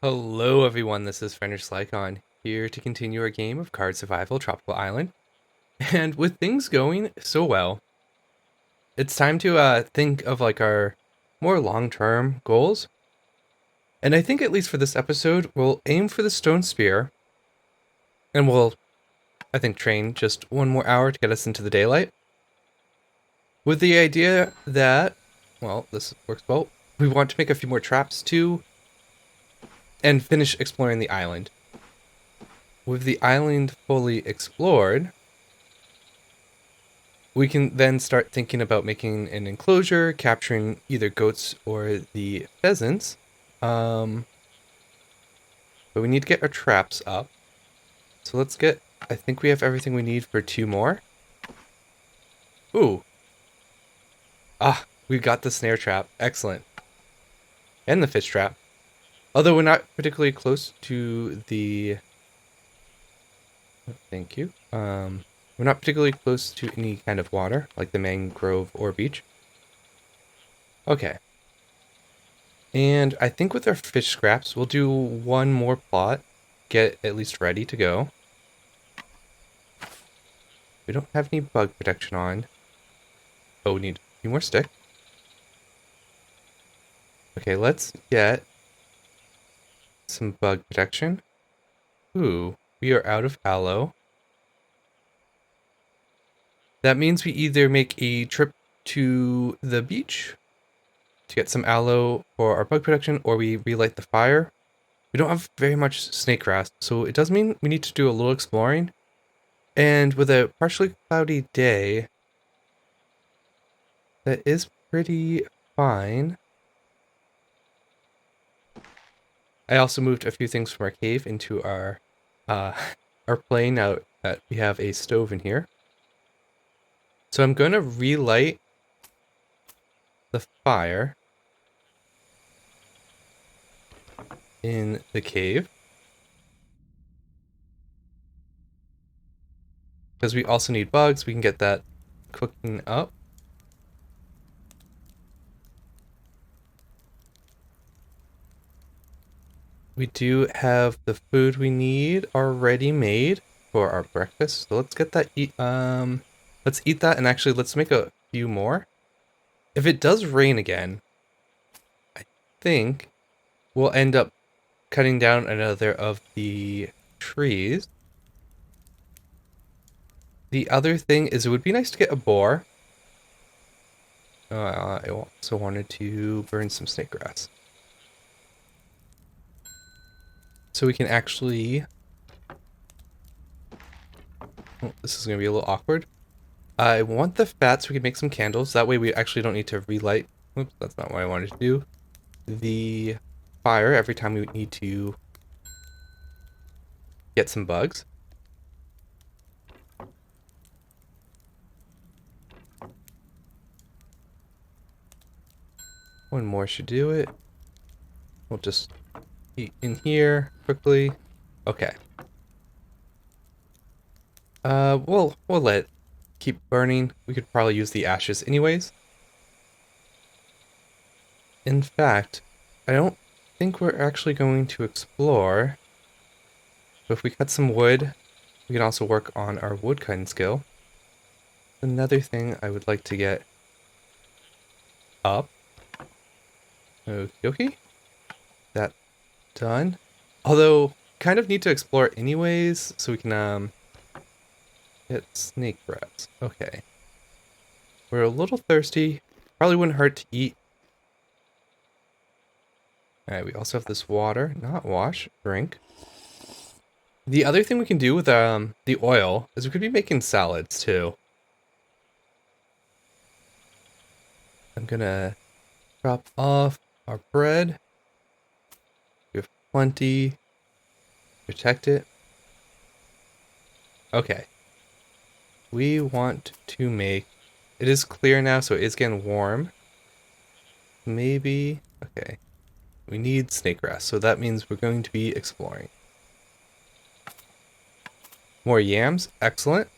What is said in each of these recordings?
Hello everyone, this is Fenrir Slycon, here to continue our game of Card Survival Tropical Island. And with things going so well, it's time to think of like our more long-term goals. And I think at least for this episode, we'll aim for the stone spear, and we'll, I think, train just one more hour to get us into the daylight. With the idea that, well, this works well, we want to make a few more traps too, and finish exploring the island. With the island fully explored, we can then start thinking about making an enclosure, capturing either goats or the pheasants. But we need to get our traps up. So let's get, I think we have everything we need for 2 more. Ooh. Ah, we got the snare trap. Excellent. And the fish trap. Although we're not particularly close to the... Thank you. We're not particularly close to any kind of water, like the mangrove or beach. Okay. And I think with our fish scraps, we'll do one more plot, get at least ready to go. We don't have any bug protection on. Oh, we need a few more sticks. Okay, let's get some bug protection. Ooh, we are out of aloe. That means we either make a trip to the beach to get some aloe for our bug protection, or we relight the fire. We don't have very much snake grass, so it does mean we need to do a little exploring. And with a partially cloudy day, that is pretty fine. I also moved a few things from our cave into our our plane now that we have a stove in here. So I'm going to relight the fire in the cave, because we also need bugs. We can get that cooking up. We do have the food we need already made for our breakfast. So let's get that let's eat that, and actually let's make a few more. If it does rain again, I think we'll end up cutting down another of the trees. The other thing is it would be nice to get a boar. I also wanted to burn some snake grass, so we can actually... Oh, this is going to be a little awkward. I want the fat so we can make some candles. That way we actually don't need to relight. Oops, that's not what I wanted to do. The fire every time we need to get some bugs. One more should do it. We'll just eat in here quickly. Okay. We'll let it keep burning. We could probably use the ashes anyways. In fact, I don't think we're actually going to explore. But if we cut some wood, we can also work on our wood cutting skill. Another thing I would like to get up. Okie dokie. That done. Although, kind of need to explore anyways, so we can get snake grass. Okay. We're a little thirsty. Probably wouldn't hurt to eat. Alright, we also have this water. Not wash, drink. The other thing we can do with the oil is we could be making salads too. I'm gonna drop off our bread. We have plenty. Protect it. Okay. We want to make... It is clear now, so it is getting warm. Maybe... Okay. We need snake grass, so that means we're going to be exploring. More yams. Excellent.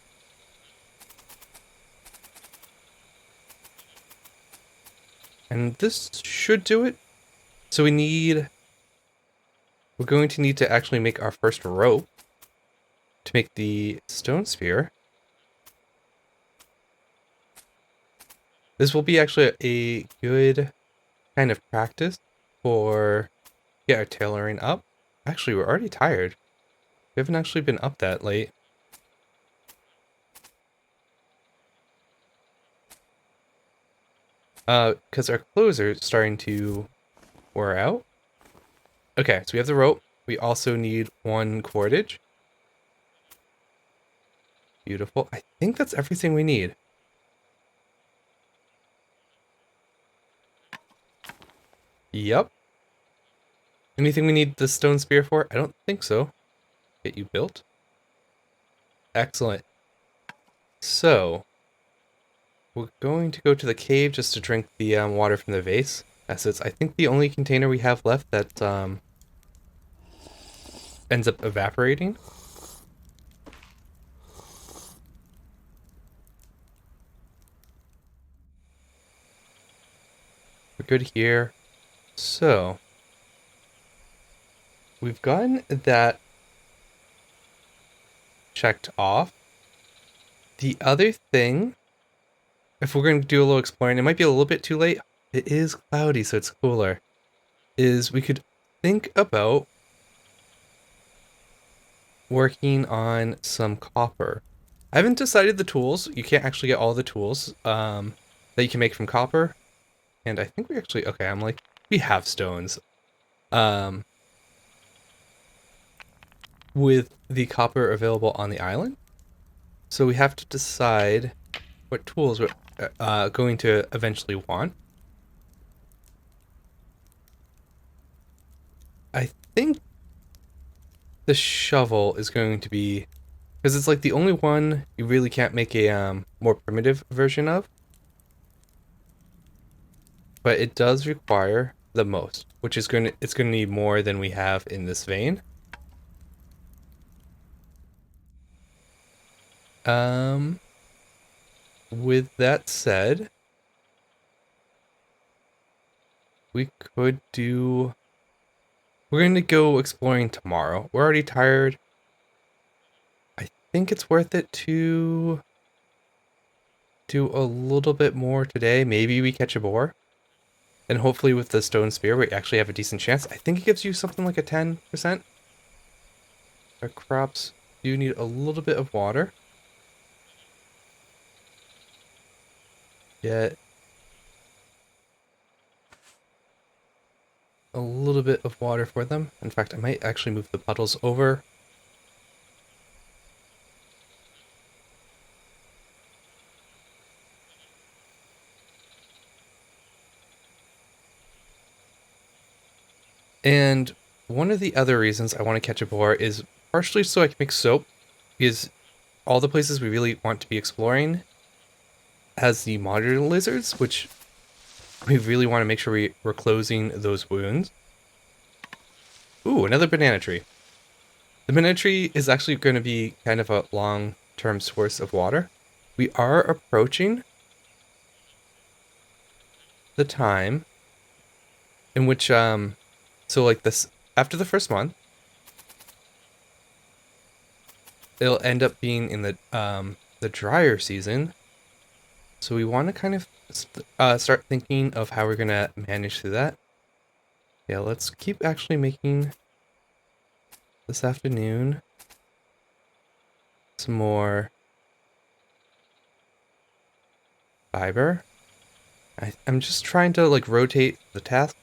And this should do it. So we need we're going to need to actually make our first rope to make the stone spear. This will be actually a good kind of practice for get our tailoring up. Actually, we're already tired. We haven't actually been up that late. Because our clothes are starting to wear out. Okay, so we have the rope. We also need 1 cordage. Beautiful. I think that's everything we need. Yep. Anything we need the stone spear for? I don't think so. Get you built. Excellent. So, we're going to go to the cave just to drink the water from the vase. As it's, I think, the only container we have left that ends up evaporating. We're good here. So, we've gotten that checked off. The other thing, if we're going to do a little exploring, it might be a little bit too late. It is cloudy, so it's cooler. Is we could think about working on some copper. I haven't decided the tools. You can't actually get all the tools that you can make from copper. And I think we actually, okay, I'm like, we have stones. With the copper available on the island. So we have to decide what tools we're going to eventually want. I think the shovel is going to be, because it's like the only one you really can't make a more primitive version of. But it does require the most, which is it's going to need more than we have in this vein. With that said, we could do, we're going to go exploring tomorrow. We're already tired. I think it's worth it to do a little bit more today. Maybe we catch a boar. And hopefully with the stone spear, we actually have a decent chance. I think it gives you something like a 10%. Our crops do need a little bit of water. Get a little bit of water for them. In fact, I might actually move the puddles over. And one of the other reasons I want to catch a boar is partially so I can make soap, because all the places we really want to be exploring has the monitor lizards, which we really want to make sure we're closing those wounds. Ooh, another banana tree. The banana tree is actually going to be kind of a long-term source of water. We are approaching the time in which, so like this, after the first month, it'll end up being in the drier season. So we want to kind of start thinking of how we're going to manage through that. Yeah, let's keep actually making this afternoon some more fiber. I'm just trying to like rotate the task.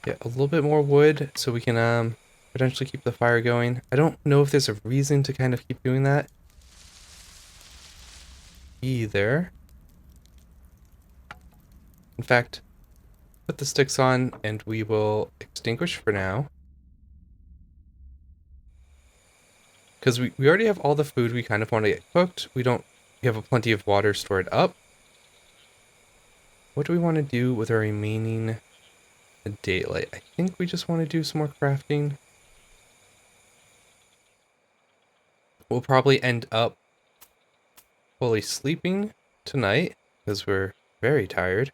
Get a little bit more wood so we can potentially keep the fire going. I don't know if there's a reason to kind of keep doing that either. In fact, put the sticks on and we will extinguish for now. Because we already have all the food we kind of want to get cooked. We have plenty of water stored up. What do we want to do with our remaining daylight? I think we just want to do some more crafting. We'll probably end up fully sleeping tonight because we're very tired.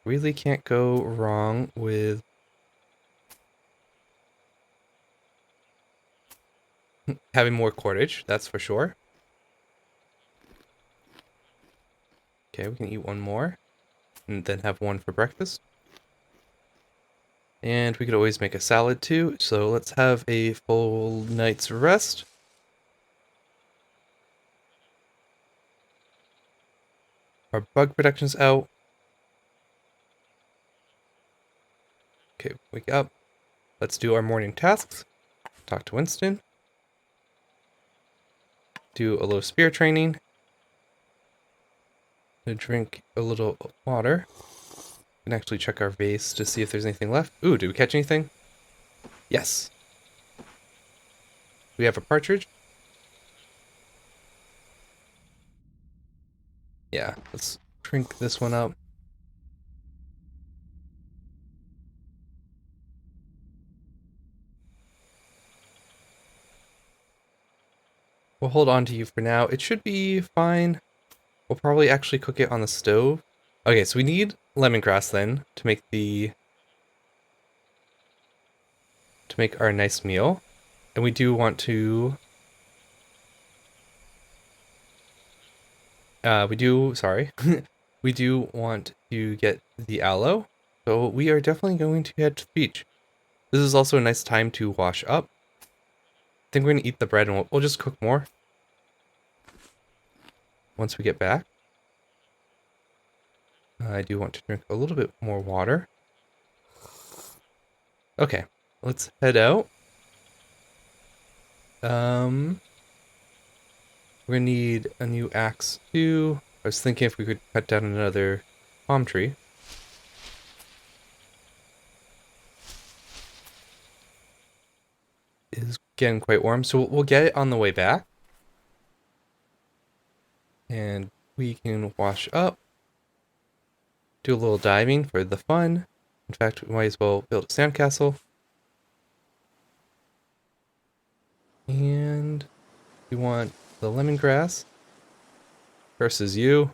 Really can't go wrong with having more cordage, that's for sure. Okay, we can eat one more, and then have one for breakfast. And we could always make a salad too, so let's have a full night's rest. Our bug protection's out. Okay, wake up. Let's do our morning tasks. Talk to Winston. Do a little spear training. Drink a little water. And actually check our vase to see if there's anything left. Ooh, did we catch anything? Yes. We have a partridge. Yeah, let's drink this one up. We'll hold on to you for now. It should be fine. We'll probably actually cook it on the stove. Okay, so we need lemongrass then to make our nice meal. And we do want to sorry. We do want to get the aloe. So we are definitely going to head to the beach. This is also a nice time to wash up. I think we're going to eat the bread and we'll just cook more once we get back. I do want to drink a little bit more water. Okay, let's head out. We're gonna need a new axe too. I was thinking if we could cut down another palm tree. It is getting quite warm, so we'll get it on the way back. And we can wash up. Do a little diving for the fun. In fact, we might as well build a sandcastle. And we want the lemongrass versus you.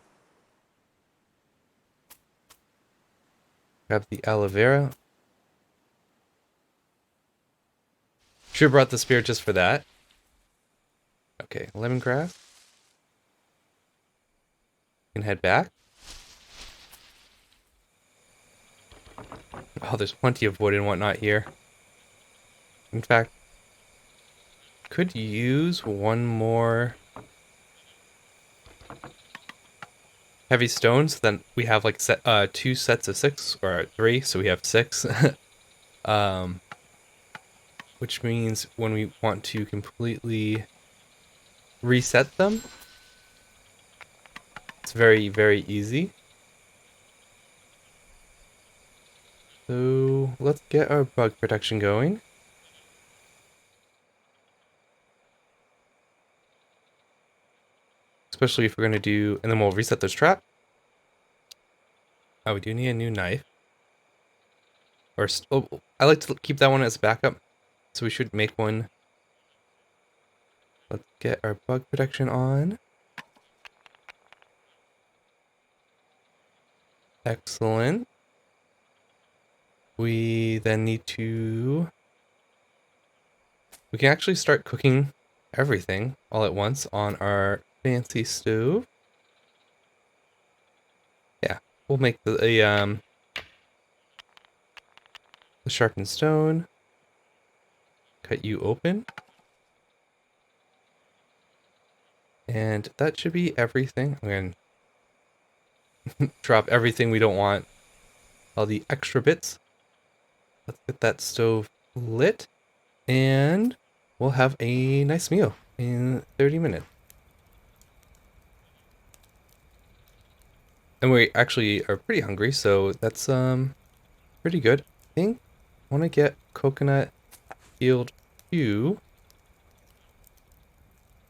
Grab the aloe vera. Should have brought the spear just for that. Okay, lemongrass. We can head back. Oh, there's plenty of wood and whatnot here. In fact, could use one more heavy stones. Then we have like two sets of 6 or 3, so we have 6. Which means when we want to completely reset them, it's very, very easy. So let's get our bug protection going. Especially if we're going to do, and then we'll reset this trap. Oh, we do need a new knife. Or, oh, I like to keep that one as backup. So we should make one. Let's get our bug protection on. Excellent. We then need to... We can actually start cooking everything all at once on our fancy stove. Yeah, we'll make the sharpened stone. Cut you open. And that should be everything. I'm going to drop everything we don't want. All the extra bits. Let's get that stove lit. And we'll have a nice meal in 30 minutes. And we actually are pretty hungry, so that's pretty good. I think I want to get coconut field 2.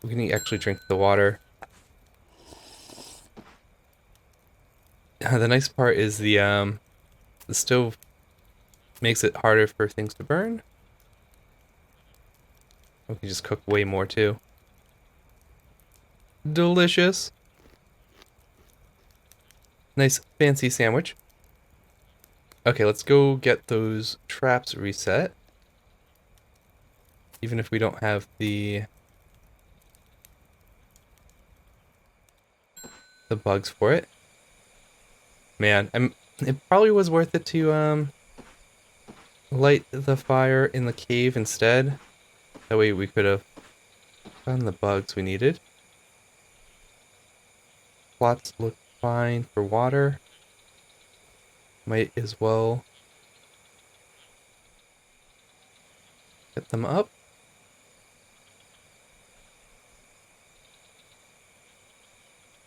We can actually drink the water. The nice part is the stove makes it harder for things to burn. We can just cook way more too. Delicious. Nice fancy sandwich. Okay, let's go get those traps reset. even if we don't have the bugs for it. Man, it probably was worth it to light the fire in the cave instead. That way we could have found the bugs we needed. Plots look fine for water. Might as well get them up.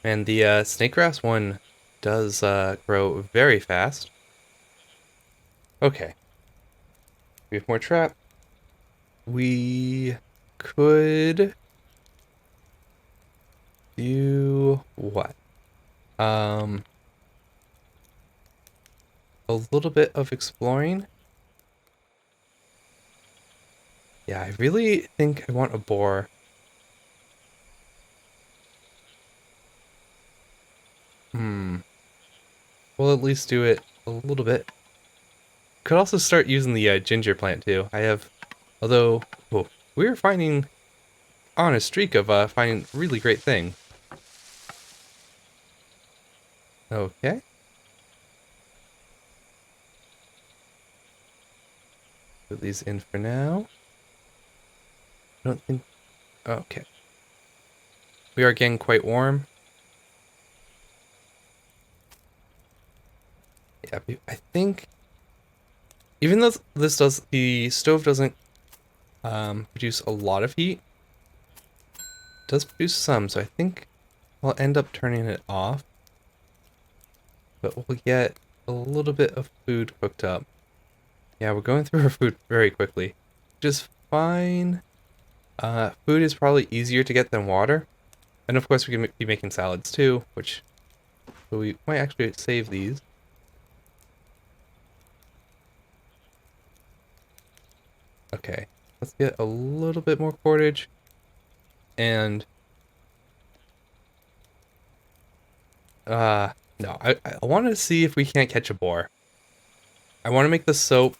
And the snake grass one does grow very fast. Okay. We have more trap. We could do what? A little bit of exploring. Yeah, I really think I want a boar. We'll at least do it a little bit. Could also start using the ginger plant too. I have, although, oh, we're finding on a streak of finding really great things. Okay. Put these in for now. I don't think. Okay. We are getting quite warm. Yeah, I think. Even though the stove doesn't produce a lot of heat, it does produce some. So I think I'll end up turning it off. But we'll get a little bit of food cooked up. Yeah, we're going through our food very quickly. Just fine. Food is probably easier to get than water. And of course we can be making salads too, which we might actually save these. Okay, let's get a little bit more cordage. And no, I wanted to see if we can't catch a boar. I want to make the soap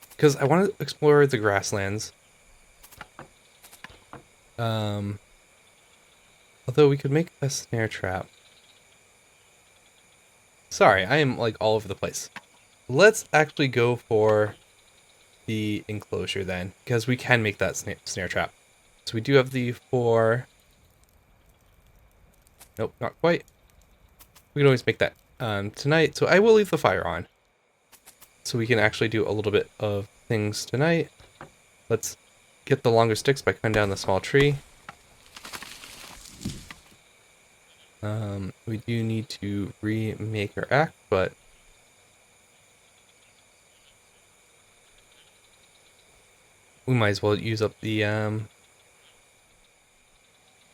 because I want to explore the grasslands. Although we could make a snare trap. Sorry, I am like all over the place. Let's actually go for the enclosure then, because we can make that snare trap. So we do have the 4. Nope, not quite. We can always make that tonight. So I will leave the fire on, so we can actually do a little bit of things tonight. Let's get the longer sticks by cutting down the small tree. We do need to remake our axe, but we might as well use up the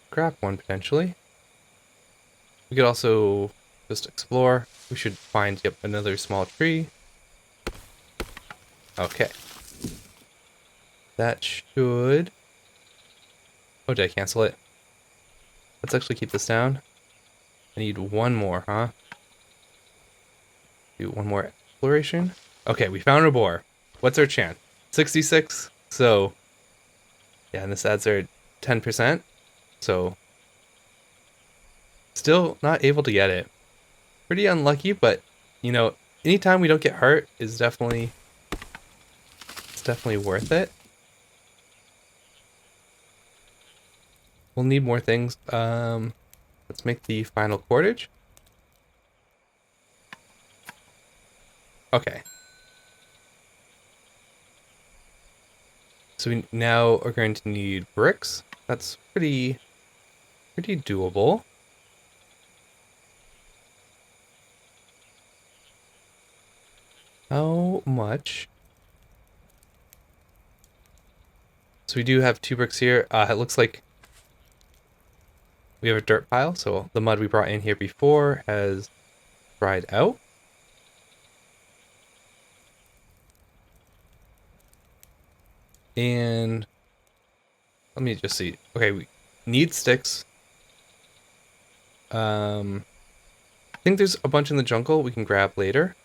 scrap one potentially. We could also just explore. We should find yep another small tree. Okay. That should... Oh, did I cancel it? Let's actually keep this down. I need one more, huh? Do one more exploration. Okay, we found a boar. What's our chance? 66. So, yeah, and this adds our 10%. So, still not able to get it. Pretty unlucky, but, you know, anytime we don't get hurt is definitely... It's definitely worth it. We'll need more things. Let's make the final cordage. Okay. So we now are going to need bricks. That's pretty doable. How much? So we do have 2 bricks here. It looks like we have a dirt pile, so the mud we brought in here before has dried out. And let me just see. Okay, we need sticks. I think there's a bunch in the jungle we can grab later.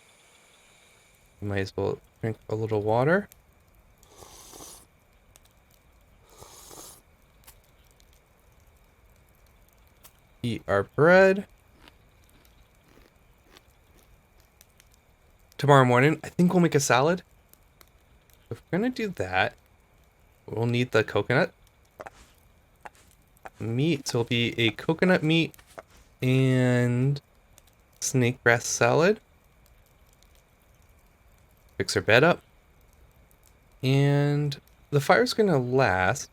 Might as well drink a little water. eat our bread. Tomorrow morning, I think we'll make a salad. If we're gonna do that, we'll need the coconut meat. So it'll be a coconut meat and snake breast salad. Fix our bed up. And the fire's gonna last.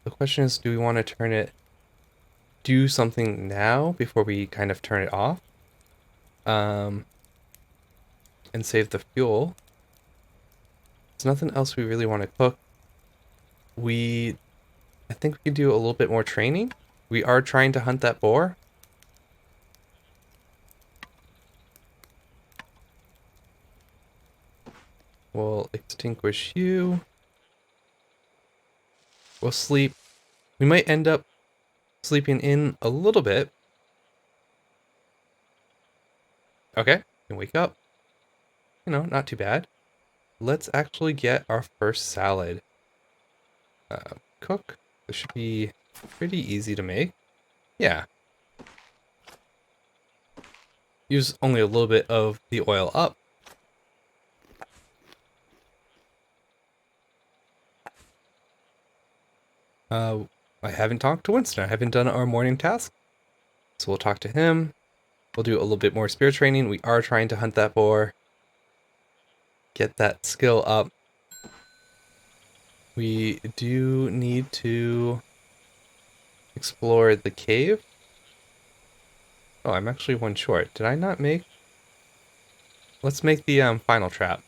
The question is, do we want to do something now before we kind of turn it off? And save the fuel. There's nothing else we really want to cook. I think we can do a little bit more training. We are trying to hunt that boar. We'll extinguish you. We'll sleep. We might end up sleeping in a little bit. Okay, can wake up. You know, not too bad. Let's actually get our first salad. Cook. This should be pretty easy to make. Yeah. Use only a little bit of the oil up. I haven't talked to Winston. I haven't done our morning task. So we'll talk to him. We'll do a little bit more spear training. We are trying to hunt that boar. Get that skill up. We do need to explore the cave. Oh, I'm actually one short. Did I not make? Let's make the final trap.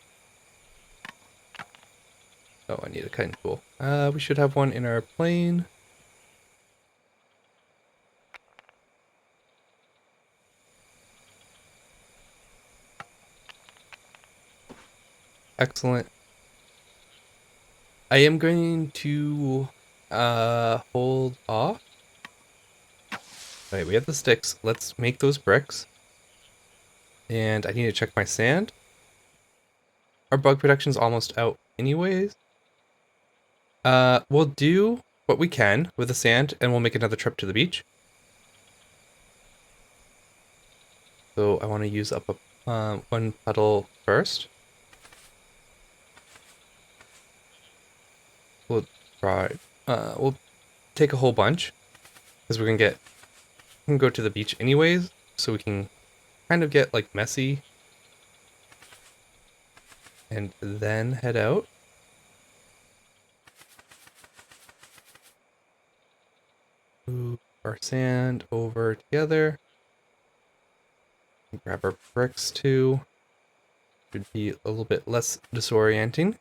Oh, I need a cutting tool. We should have one in our plane. Excellent. I am going to hold off. Alright, we have the sticks. Let's make those bricks. And I need to check my sand. Our bug protection's almost out anyways. We'll do what we can with the sand, and we'll make another trip to the beach. So I want to use up one puddle first. We'll we'll take a whole bunch because we can go to the beach anyways, so we can kind of get like messy and then head out. Move our sand over together. Grab our bricks too. Should be a little bit less disorienting.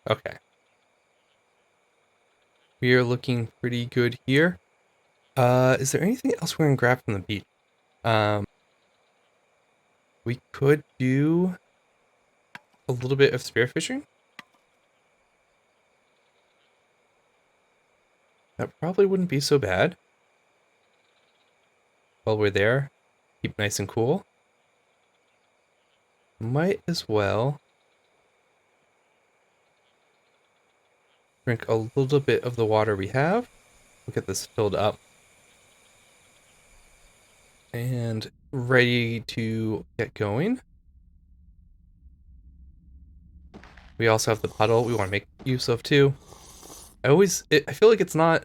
Okay. We are looking pretty good here. Is there anything else we're gonna grab from the beach? We could do a little bit of spearfishing. That probably wouldn't be so bad. While we're there, keep nice and cool. Might as well drink a little bit of the water we have. We'll get this filled up. And ready to get going. We also have the puddle we want to make use of too. I feel like it's not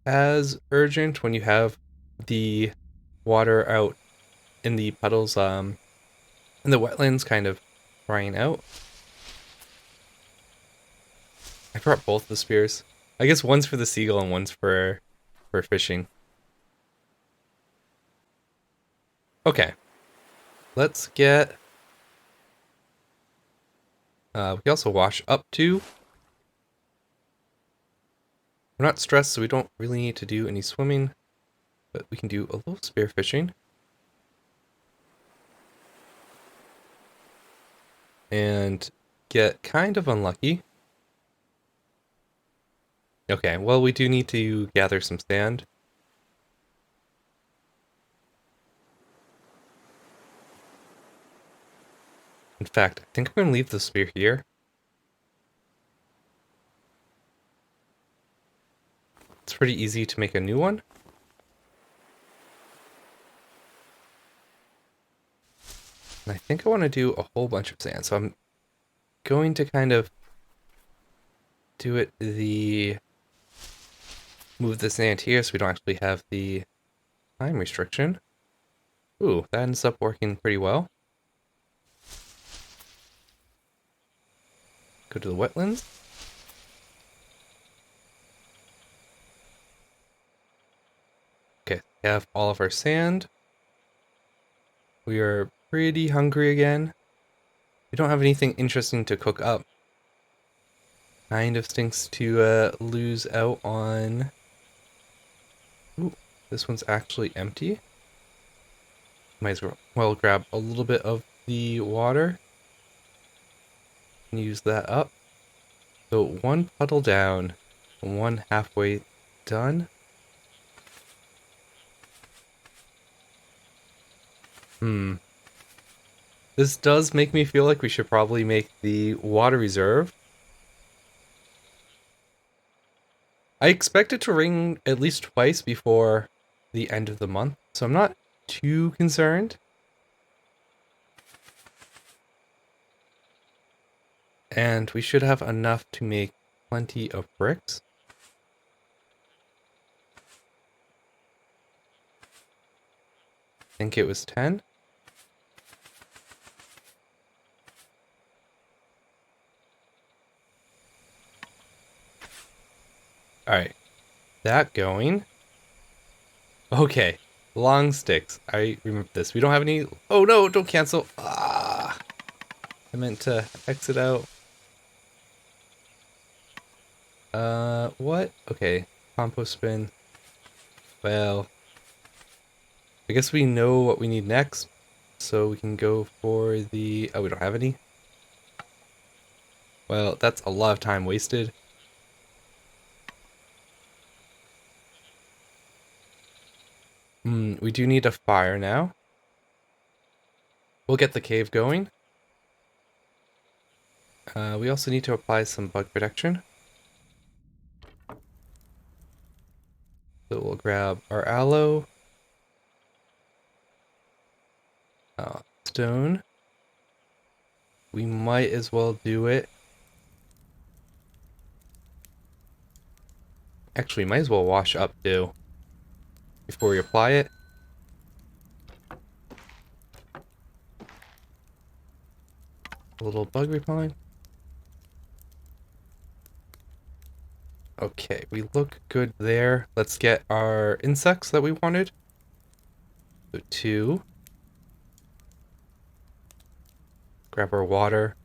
as urgent when you have the water out in the puddles, in the wetlands kind of drying out. I brought both the spears. I guess one's for the seagull and one's for fishing. Okay. Let's get... we can also wash up too. We're not stressed, so we don't really need to do any swimming. But we can do a little spear fishing. And get kind of unlucky. Okay, well, we do need to gather some sand. In fact, I think I'm going to leave the spear here. pretty easy to make a new one. And I think I want to do a whole bunch of sand, so I'm going to kind of do it move the sand here so we don't actually have the time restriction. Ooh, that ends up working pretty well. Go to the wetlands. Okay, we have all of our sand. We are pretty hungry again. We don't have anything interesting to cook up. Kind of stinks to lose out on... Ooh, this one's actually empty. Might as well grab a little bit of the water and use that up. So one puddle down, one halfway done. This does make me feel like we should probably make the water reserve. I expect it to rain at least twice before the end of the month, so I'm not too concerned. And we should have enough to make plenty of bricks. I think it was 10. Alright, that going. Okay, long sticks. I remember this. We don't have any... Oh no, don't cancel. Ah, I meant to exit out. What? Okay, compost bin. Well, I guess we know what we need next, so we can go for the... Oh, we don't have any? Well, that's a lot of time wasted. We do need a fire now. We'll get the cave going. We also need to apply some bug protection. So we'll grab our aloe. Stone. We might as well do it. Actually, might as well wash up too before we apply it. A little bug repellent. Okay, we look good there. Let's get our insects that we wanted. So 2. Grab our water.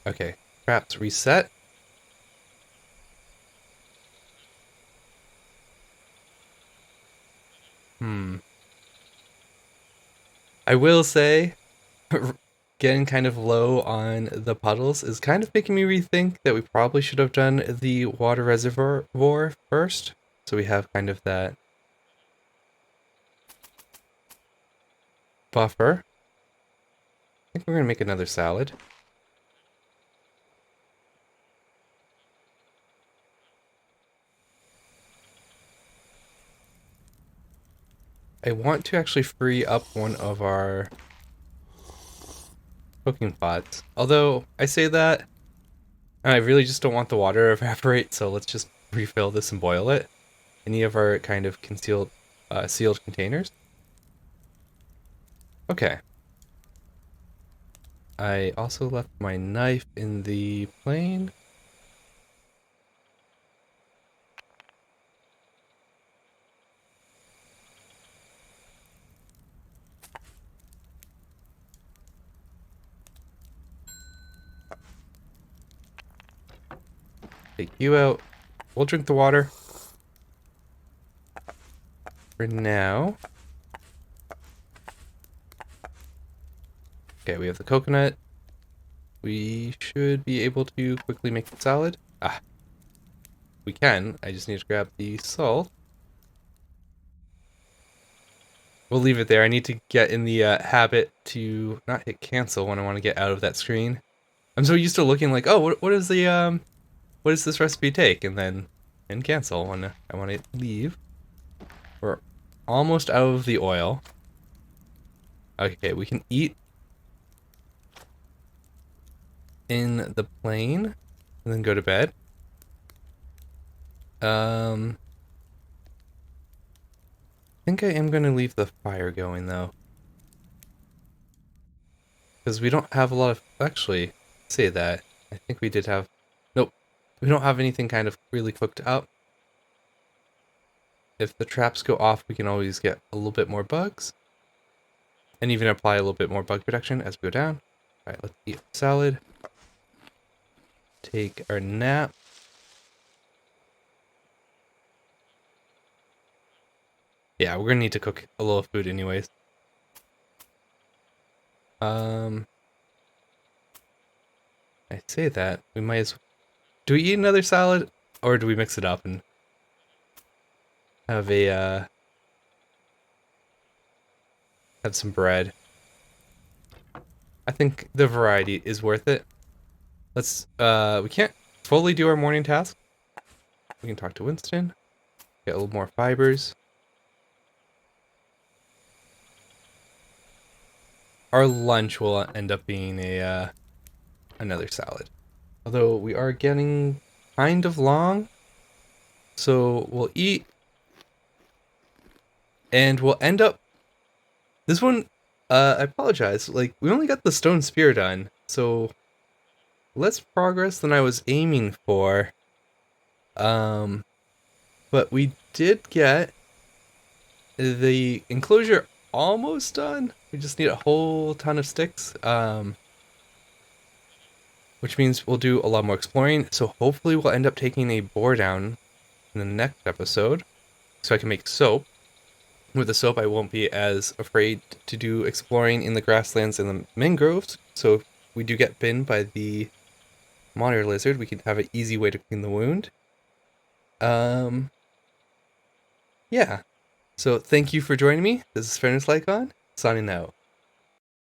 Okay, traps reset. I will say, getting kind of low on the puddles is kind of making me rethink that we probably should have done the water reservoir first. So we have kind of that buffer. I think we're going to make another salad. I want to actually free up one of our cooking pots. Although, I say that, and I really just don't want the water to evaporate, so let's just refill this and boil it. Any of our kind of concealed, sealed containers. Okay. I also left my knife in the plane. Take you out. We'll drink the water. For now. Okay, we have the coconut. We should be able to quickly make the salad. Ah. We can. I just need to grab the salt. We'll leave it there. I need to get in the habit to not hit cancel when I want to get out of that screen. I'm so used to looking like, oh, what does this recipe take, and cancel when I want to leave. We're almost out of the oil. Okay, we can eat in the plane and then go to bed. I think I am going to leave the fire going though, because we don't have a lot of. Actually, say that. I think we did have. Nope, we don't have anything kind of really cooked up. If the traps go off, we can always get a little bit more bugs, and even apply a little bit more bug protection as we go down. All right, let's eat salad. Take our nap. Yeah, we're gonna need to cook a little food anyways. I say that we might as. Do we eat another salad, or do we mix it up and have a have some bread? I think the variety is worth it. Let's we can't fully do our morning task. We can talk to Winston. Get a little more fibers. Our lunch will end up being a another salad. Although we are getting kind of long, so we'll eat, and we'll end up. This one, I apologize. Like we only got the stone spear done, so less progress than I was aiming for. But we did get the enclosure almost done. We just need a whole ton of sticks. Which means we'll do a lot more exploring. So hopefully we'll end up taking a boar down in the next episode, so I can make soap. With the soap, I won't be as afraid to do exploring in the grasslands and the mangroves. So if we do get bitten by the monitor lizard, we can have an easy way to clean the wound. Yeah. So thank you for joining me. This is Fairness Lycon, signing out.